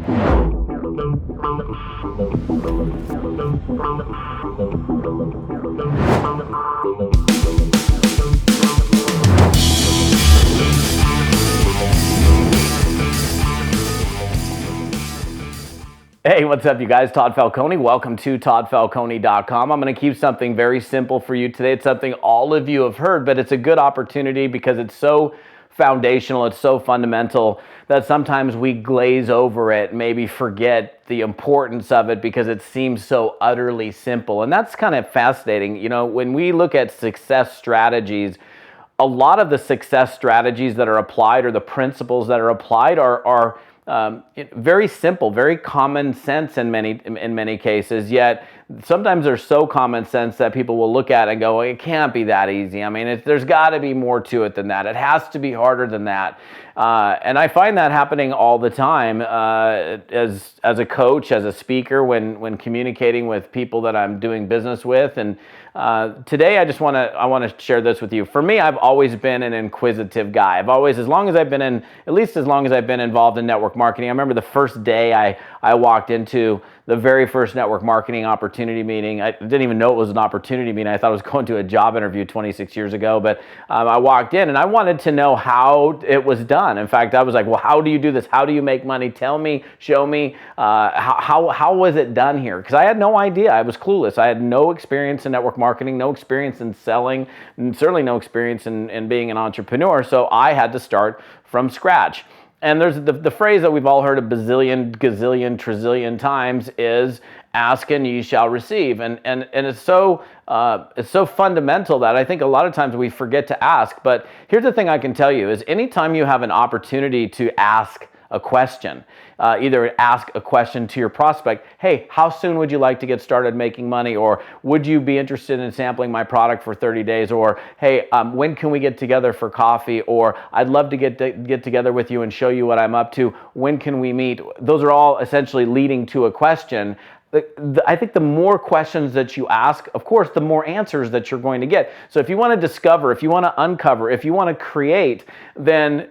Hey, what's up, you guys? Todd Falcone. Welcome to toddfalcone.com. I'm going to keep something very simple for you today. It's something all of you have heard, but it's a good opportunity because it's so foundational, it's so fundamental that sometimes we glaze over it, maybe forget the importance of it because it seems so utterly simple. And that's kind of fascinating. You know, when we look at success strategies, a lot of the success strategies that are applied or the principles that are applied are very simple, very common sense in many cases, yet sometimes they're so common sense that people will look at it and go, well, it can't be that easy. I mean, there's got to be more to it than that. It has to be harder than that. And I find that happening all the time as a coach, as a speaker, when communicating with people that I'm doing business with. And today I want to share this with you. For me, I've always been an inquisitive guy. I've always, at least as long as I've been involved in network marketing. I remember the first day I walked into the very first network marketing opportunity meeting. I didn't even know it was an opportunity meeting. I thought I was going to a job interview 26 years ago, but I walked in and I wanted to know how it was done. In fact, I was like, well, how do you do this? How do you make money? Tell me, show me, how was it done here? Because I had no idea. I was clueless. I had no experience in network marketing, no experience in selling, and certainly no experience in being an entrepreneur. So I had to start from scratch. And there's the phrase that we've all heard a bazillion, gazillion, trizillion times is ask and ye shall receive. And it's so fundamental that I think a lot of times we forget to ask. But here's the thing I can tell you is anytime you have an opportunity to ask a question, either ask a question to your prospect, hey, how soon would you like to get started making money? Or would you be interested in sampling my product for 30 days? Or hey, when can we get together for coffee? Or I'd love to get together with you and show you what I'm up to. When can we meet? Those are all essentially leading to a question. I think the more questions that you ask, of course, the more answers that you're going to get. So if you want to discover, if you want to uncover, if you want to create, then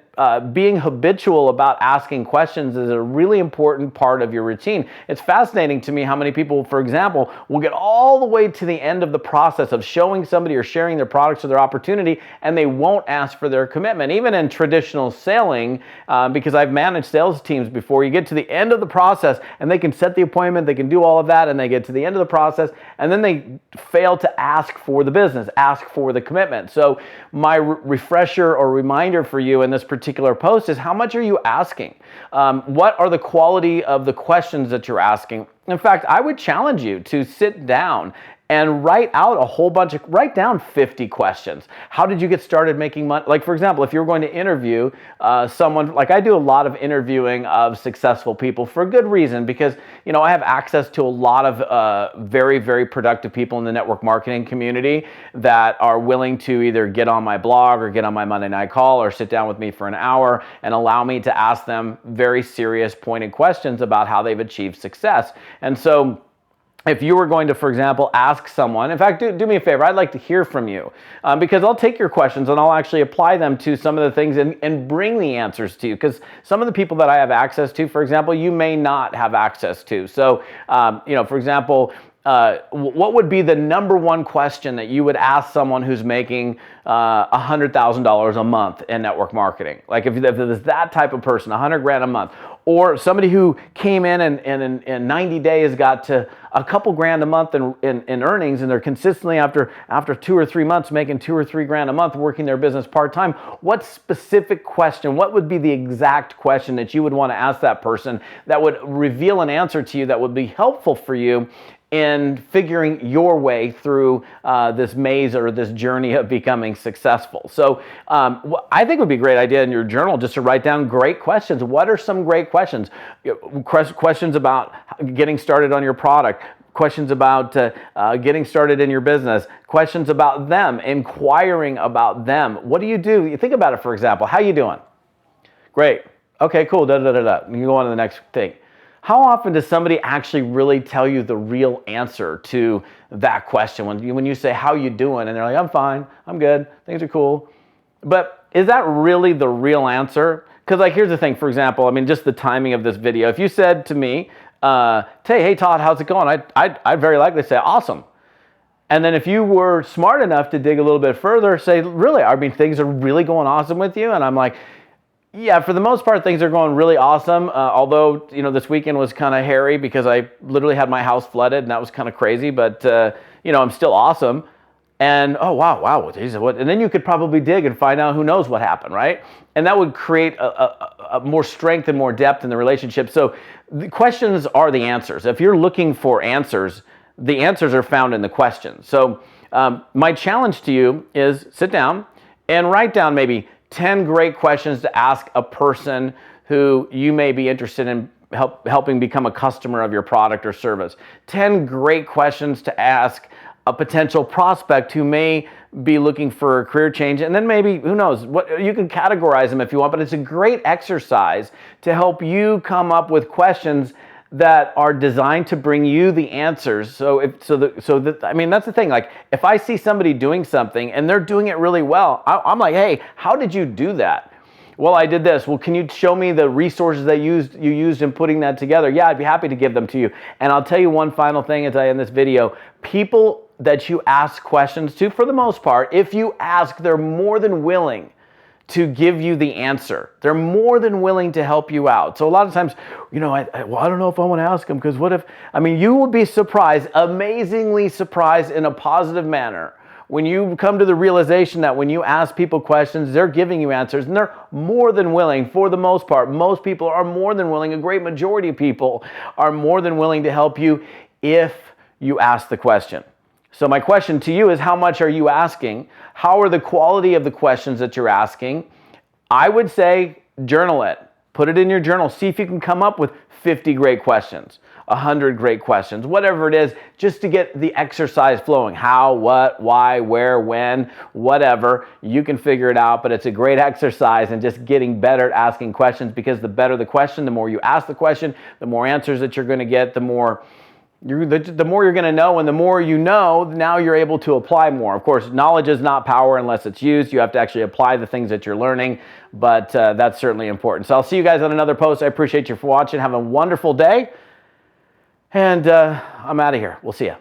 being habitual about asking questions is a really important part of your routine. It's fascinating to me how many people, for example, will get all the way to the end of the process of showing somebody or sharing their products or their opportunity, and they won't ask for their commitment. Even in traditional selling, because I've managed sales teams before, you get to the end of the process and they can set the appointment, they can do all of that, and they get to the end of the process, and then they fail to ask for the business, ask for the commitment. So my refresher or reminder for you in this particular post is how much are you asking? What are the quality of the questions that you're asking? In fact, I would challenge you to sit down and write down 50 questions. How did you get started making money? Like, for example, if you're going to interview someone, like I do a lot of interviewing of successful people for a good reason, because, you know, I have access to a lot of very, very productive people in the network marketing community that are willing to either get on my blog or get on my Monday Night Call or sit down with me for an hour and allow me to ask them very serious, pointed questions about how they've achieved success. And so if you were going to, for example, ask someone, in fact, do me a favor, I'd like to hear from you because I'll take your questions and I'll actually apply them to some of the things and bring the answers to you, because some of the people that I have access to, for example, you may not have access to. So, for example, what would be the number one question that you would ask someone who's making $100,000 a month in network marketing? Like if there's that type of person, $100,000 a month, or somebody who came in and in 90 days got to a couple grand a month in earnings, and they're consistently after 2 or 3 months making $2 or $3 grand a month working their business part-time. What specific question, what would be the exact question that you would want to ask that person that would reveal an answer to you that would be helpful for you in figuring your way through this maze or this journey of becoming successful? So I think it would be a great idea in your journal just to write down great questions. What are some great questions? Questions about getting started on your product, questions about getting started in your business, questions about them, inquiring about them. What do? You think about it, for example. How you doing? Great. Okay, cool. Da, da, da, da. You go on to the next thing. How often does somebody actually really tell you the real answer to that question? When you say, how you doing? And they're like, I'm fine, I'm good, things are cool. But is that really the real answer? Because like, here's the thing, for example, I mean, just the timing of this video. If you said to me, hey Todd, how's it going? I'd very likely say, awesome. And then if you were smart enough to dig a little bit further, say, really, I mean, things are really going awesome with you? And I'm like, yeah, for the most part, things are going really awesome. Although, you know, this weekend was kind of hairy because I literally had my house flooded and that was kind of crazy, but, you know, I'm still awesome. And, oh, wow, geez, what? And then you could probably dig and find out who knows what happened, right? And that would create a more strength and more depth in the relationship. So the questions are the answers. If you're looking for answers, the answers are found in the questions. So my challenge to you is sit down and write down maybe 10 great questions to ask a person who you may be interested in helping become a customer of your product or service. 10 great questions to ask a potential prospect who may be looking for a career change. And then maybe, who knows, what you can categorize them if you want, but it's a great exercise to help you come up with questions that are designed to bring you the answers. I mean, that's the thing. Like, if I see somebody doing something and they're doing it really well, I'm like, hey, how did you do that? Well, I did this. Well, can you show me the resources that you used in putting that together? Yeah, I'd be happy to give them to you. And I'll tell you one final thing as I end this video. People that you ask questions to, for the most part, if you ask, they're more than willing to give you the answer. They're more than willing to help you out. So a lot of times, you know, I don't know if I want to ask them, because what if, I mean, you will be surprised, amazingly surprised in a positive manner, when you come to the realization that when you ask people questions, they're giving you answers, and they're more than willing, for the most part. Most people are more than willing, a great majority of people are more than willing to help you if you ask the question. So my question to you is, how much are you asking? How are the quality of the questions that you're asking? I would say journal it. Put it in your journal. See if you can come up with 50 great questions, 100 great questions, whatever it is, just to get the exercise flowing. How, what, why, where, when, whatever. You can figure it out, but it's a great exercise in just getting better at asking questions, because the better the question, the more you ask the question, the more answers that you're going to get, the more you're going to know, and the more you know, now you're able to apply more. Of course, knowledge is not power unless it's used. You have to actually apply the things that you're learning, but that's certainly important. So I'll see you guys on another post. I appreciate you for watching. Have a wonderful day, and I'm out of here. We'll see you.